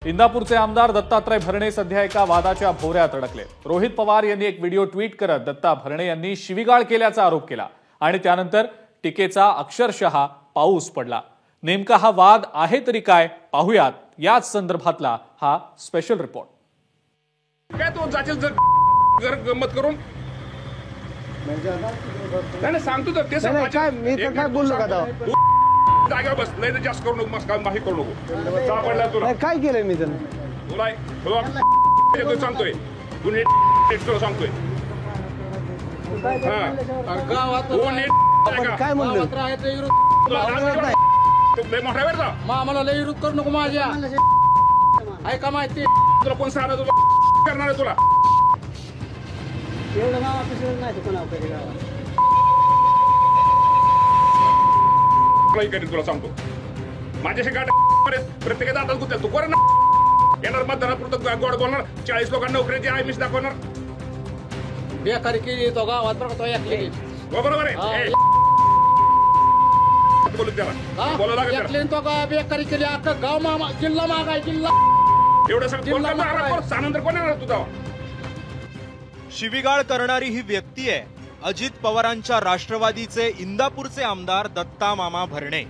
इंदापूरचे आमदार दत्तात्रय भरणे सध्या एका वादाच्या भोवऱ्यात अडकले। रोहित पवार यांनी एक व्हिडिओ ट्विट करत दत्ता भरणे यांनी शिवीगाळ केल्याचा आरोप केला आणि त्यानंतर टीकेचा अक्षरशः पाऊस पडला। नेमका हा वाद आहे तरी काय पाहूयात याच संदर्भातला हा स्पेशल रिपोर्ट। काय तो जाचेल जर गंमत करून नाही सांगतो तर ते काय मी तर काय बोललो का दादा जागा बस नाही जास्त करू नको मस्त माही करू नको सापडला तुला काय केलंय मी तर तुला सांगतोय तुला सांगतोय काय म्हणलं मोठा वेळ जा आम्हाला लय विरोध करू नको माझ्या ऐका माहिती तुला कोण सांगणार तुला करणार आहे तुला तुला सांगतो माझ्याशी गाठ प्रत्येकाचा हातात गुंतल तू कर ना येणार मतदानापुरतं गोड बोलणार 40 लोकांना नोकरीची आहे मिस दाखवणार बेकारी केली तो गावात बघा तो ऐकली बरोबर आहे बोलू त्याला बोलावं लागेल ऐकली तो का बेकारी केली अख्खा गाव मामा जिल्हा मागाय जिल्हा एवढं सांगतो सानंतर कोण येणार तुझा शिवीगाळ करणारी ही व्यक्ती आहे अजित पवारांच्या राष्ट्रवादीचे इंदापूरचे आमदार दत्ता मामा भरणे।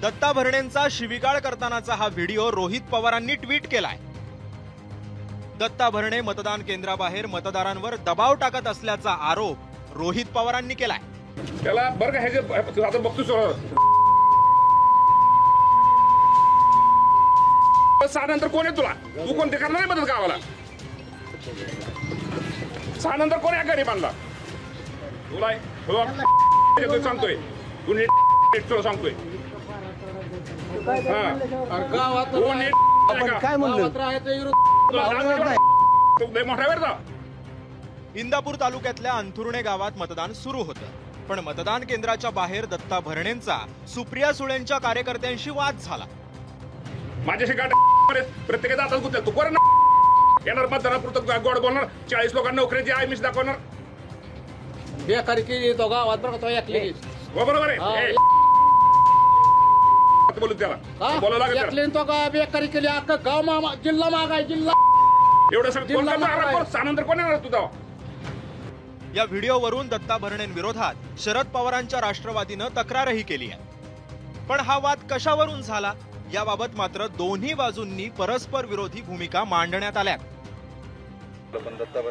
दत्ता भरणेंचा शिवीगाळ करतानाचा हा व्हिडिओ रोहित पवारांनी ट्विट केलाय। दत्ता भरणे मतदान केंद्राबाहेर मतदारांवर दबाव टाकत असल्याचा आरोप रोहित पवारांनी केलाय। त्याला बरं का हे आता बघतोस सानंतर कोण आहे तुला तू कोण ते करणार नाही मदत गावाला सानंतर कोण आहे गरीबांना तुला सांगतोय तुला सांगतोय काय म्हणलं मोठा वेळ जा इंदापूर तालुक्यातल्या अंथुर्णे गावात मतदान सुरू होतं पण मतदान केंद्राच्या बाहेर दत्ता भरणेंचा सुप्रिया सुळेंच्या कार्यकर्त्यांशी वाद झाला। माझ्याशी गाठ प्रत्येकाचा हातात गुंतल तू कर ना येणार मतदानापुरतं गोड बोलणार 40 लोकांना नोकरीची आहे मिस दाखवणार बेकारी केली तो गावात बघा तो ऐकली बरोबर आहे बोलू त्याला बोलावं लागेल ऐकली तो का बेकारी केली अख्खा गाव मामा जिल्हा मागाय जिल्हा एवढं सांगतो सानंतर कोण येणार तुझा या व्हिडिओवरून दत्ता भरणेंविरोधात शरद पवारांच्या राष्ट्रवादीनं तक्रारही केली आहे। पण हा वाद कशावरून झाला याबाबत मात्र दोन्ही बाजूंनी परस्पर विरोधी भूमिका मांडण्यात आल्या।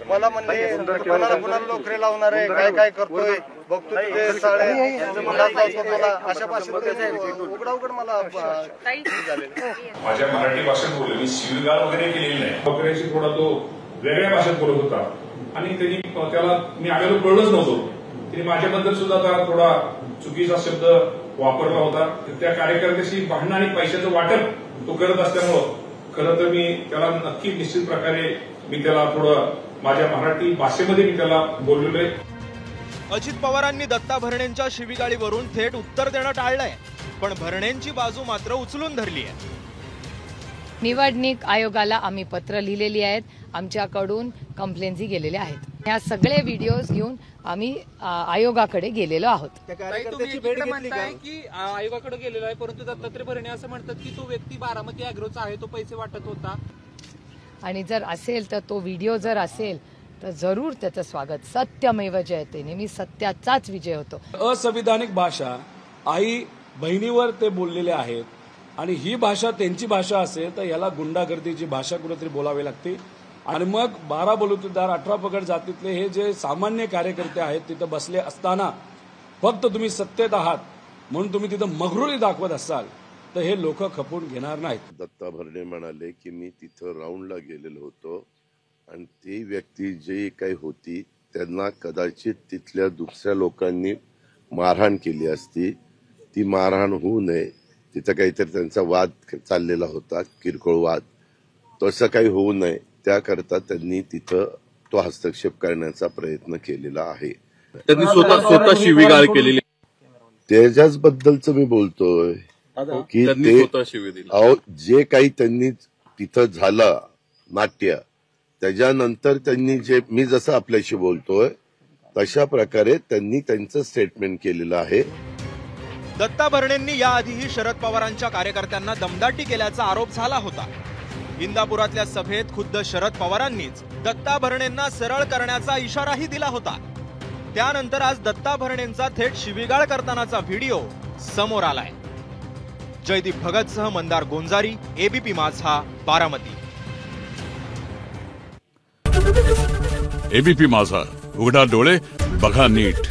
मला म्हणले कोणाला नोकरी लावणार आहे काय काय करतोय बघतो तुझे साळे अशा भाषेत उघड मला माझ्या मराठी भाषेत बोलले मी शिवीगाळ वगैरे केलेली नाही नोकरीशी थोडा तो वेगळ्या भाषेत बोलत होता आणि त्यांनी त्याला मी आलेलो कळलंच नव्हतो त्यांनी माझ्याबद्दल सुद्धा त्याला थोडा चुकीचा शब्द वापरला होता त्या कार्यकर्त्याशी भांडण आणि पैशाचं वाटप तो करत असल्यामुळं खरं तर मी त्याला नक्की निश्चित प्रकारे मी त्याला थोडं माझ्या मराठी भाषेमध्ये मी त्याला बोललेलो आहे। अजित पवारांनी दत्ता भरणेंच्या शिवीगाळीवरून थेट उत्तर देणं टाळलंय पण भरणेंची बाजू मात्र उचलून धरली आहे। निवडणूक आयोगाला आम्ही पत्र लिहिलेली आहेत आमच्याकडून कंप्लेंट्सही गेलेल्या आहेत। या सगळे व्हिडिओज घेऊन आम्ही आयोगाकडे गेलेलो आहोत। की आयोगाकडे गेलेलो आहे परंतु दत्तात्रय भरणे असं म्हणतात की तो व्यक्ती बारामती अॅग्रोचा आहे तो पैसे वाटत होता आणि जर असेल तर तो व्हिडिओ जर असेल तर जरूर त्याचं स्वागत सत्यमेव जयते नेहमी सत्याचाच विजय होतो। असंविधानिक भाषा आई बहिणीवर ते बोललेले आहेत आणि ही भाषा त्यांची भाषा असेल तर याला गुंडागर्दीची भाषा कुठेतरी बोलावी लागते आणि मग 12 बलुतेदार 18 पगड जातीतले हे जे सामान्य कार्यकर्ते आहेत तिथं बसले असताना फक्त तुम्ही सत्तेत आहात म्हणून तुम्ही तिथं मगरुरी दाखवत असाल तर हे लोक खपून घेणार नाहीत। दत्ता भरणे म्हणाले की मी तिथं राऊंडला गेलेलो होतो आणि ती व्यक्ती जे काही होती त्यांना कदाचित तिथल्या दुसऱ्या लोकांनी मारहाण केली असती ती मारहाण होऊ नये तिथं काहीतरी त्यांचा वाद चाललेला होता किरकोळ वाद तसं काही होऊ नये त्याकरता त्यांनी तिथं तो हस्तक्षेप करण्याचा प्रयत्न केलेला आहे। त्यांनी स्वतः शिवीगाळ केलेली त्याच्याच बद्दलच मी बोलतोय की ते जे काही त्यांनी तिथं झालं नाट्य त्याच्यानंतर त्यांनी जे मी जसं आपल्याशी बोलतोय तशा प्रकारे त्यांनी त्यांचं स्टेटमेंट केलेलं आहे। दत्ता भरणेंनी याआधीही शरद पवारांच्या कार्यकर्त्यांना दमदाटी केल्याचा आरोप झाला होता। इंदापुरातल्या सभेत खुद्द शरद पवारांनीच दत्ता भरणेंना सरळ करण्याचा इशाराही दिला होता. त्यानंतर आज दत्ता भरणेंचा थेट शिवीगाळ करतानाचा व्हिडिओ समोर आलाय. जयदीप भगतसह मंदार गोंजारी, एबीपी माझा, बारामती. एबीपी माझा, उघडा डोळे बघा नीट.